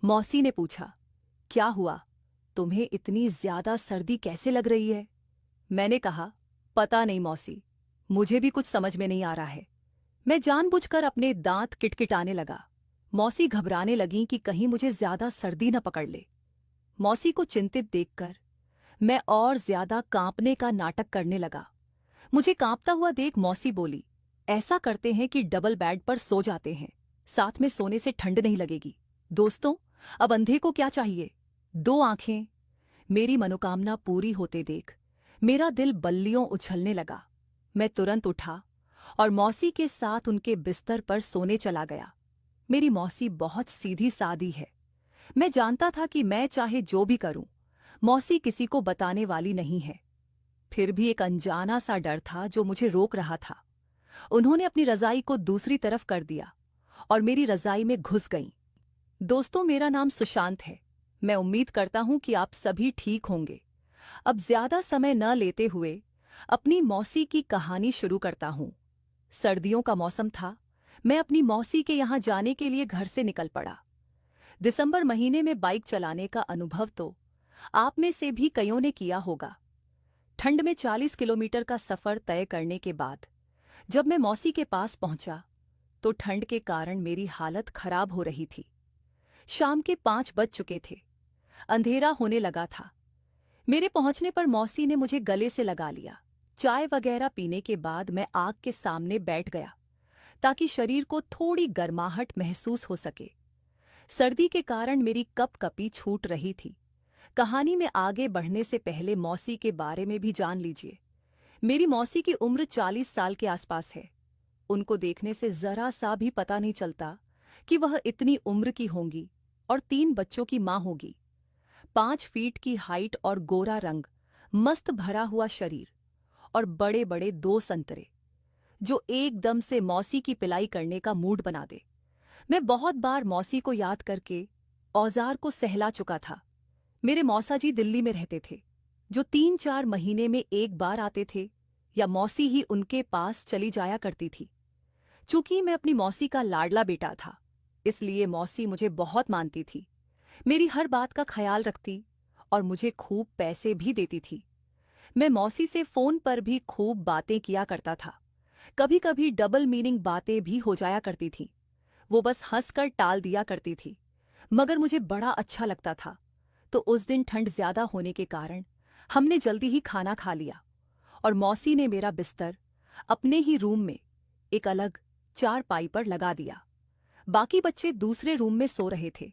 मौसी ने पूछा, क्या हुआ? तुम्हें इतनी ज्यादा सर्दी कैसे लग रही है? मैंने कहा, पता नहीं मौसी, मुझे भी कुछ समझ में नहीं आ रहा है। मैं जानबूझकर अपने दांत किटकिटाने लगा। मौसी घबराने लगीं कि कहीं मुझे ज्यादा सर्दी न पकड़ ले। मौसी को चिंतित देखकर मैं और ज्यादा कांपने का नाटक करने लगा। मुझे कांपता हुआ देख मौसी बोली, ऐसा करते हैं कि डबल बेड पर सो जाते हैं, साथ में सोने से ठंड नहीं लगेगी। दोस्तों, अब अंधे को क्या चाहिए? दो आंखें। मेरी मनोकामना पूरी होते देख मेरा दिल बल्लियों उछलने लगा। मैं तुरंत उठा और मौसी के साथ उनके बिस्तर पर सोने चला गया। मेरी मौसी बहुत सीधी सादी है। मैं जानता था कि मैं चाहे जो भी करूं, मौसी किसी को बताने वाली नहीं है। फिर भी एक अनजाना सा डर था जो मुझे रोक रहा था। उन्होंने अपनी रजाई को दूसरी तरफ कर दिया और मेरी रजाई में घुस गईं। दोस्तों, मेरा नाम सुशांत है। मैं उम्मीद करता हूं कि आप सभी ठीक होंगे। अब ज्यादा समय न लेते हुए अपनी मौसी की कहानी शुरू करता हूं। सर्दियों का मौसम था। मैं अपनी मौसी के यहां जाने के लिए घर से निकल पड़ा। दिसंबर महीने में बाइक चलाने का अनुभव तो आप में से भी कईयों ने किया होगा। ठंड में 40 किलोमीटर का सफर तय करने के बाद जब मैं मौसी के पास पहुंचा तो ठंड के कारण मेरी हालत खराब हो रही थी। शाम के 5 बज चुके थे। अंधेरा होने लगा था। मेरे पहुंचने पर मौसी ने मुझे गले से लगा लिया। चाय वगैरह पीने के बाद मैं आग के सामने बैठ गया ताकि शरीर को थोड़ी गर्माहट महसूस हो सके। सर्दी के कारण मेरी कपकपी छूट रही थी। कहानी में आगे बढ़ने से पहले मौसी के बारे में भी जान लीजिए। मेरी मौसी की उम्र 40 साल के आसपास है। उनको देखने से जरा सा भी पता नहीं चलता कि वह इतनी उम्र की होंगी और 3 बच्चों की मां होगी। 5 फीट की हाइट और गोरा रंग, मस्त भरा हुआ शरीर और बड़े बड़े 2 संतरे जो एकदम से मौसी की पिलाई करने का मूड बना दे। मैं बहुत बार मौसी को याद करके औजार को सहला चुका था। मेरे मौसाजी दिल्ली में रहते थे, जो 3-4 महीने में एक बार आते थे या मौसी ही उनके पास चली जाया करती थी। चूंकि मैं अपनी मौसी का लाडला बेटा था, इसलिए मौसी मुझे बहुत मानती थी, मेरी हर बात का ख्याल रखती और मुझे खूब पैसे भी देती थी। मैं मौसी से फोन पर भी खूब बातें किया करता था। कभी कभी डबल मीनिंग बातें भी हो जाया करती थीं। वो बस हंसकर टाल दिया करती थी, मगर मुझे बड़ा अच्छा लगता था। तो उस दिन ठंड ज्यादा होने के कारण हमने जल्दी ही खाना खा लिया और मौसी ने मेरा बिस्तर अपने ही रूम में एक अलग चारपाई पर लगा दिया। बाकी बच्चे दूसरे रूम में सो रहे थे।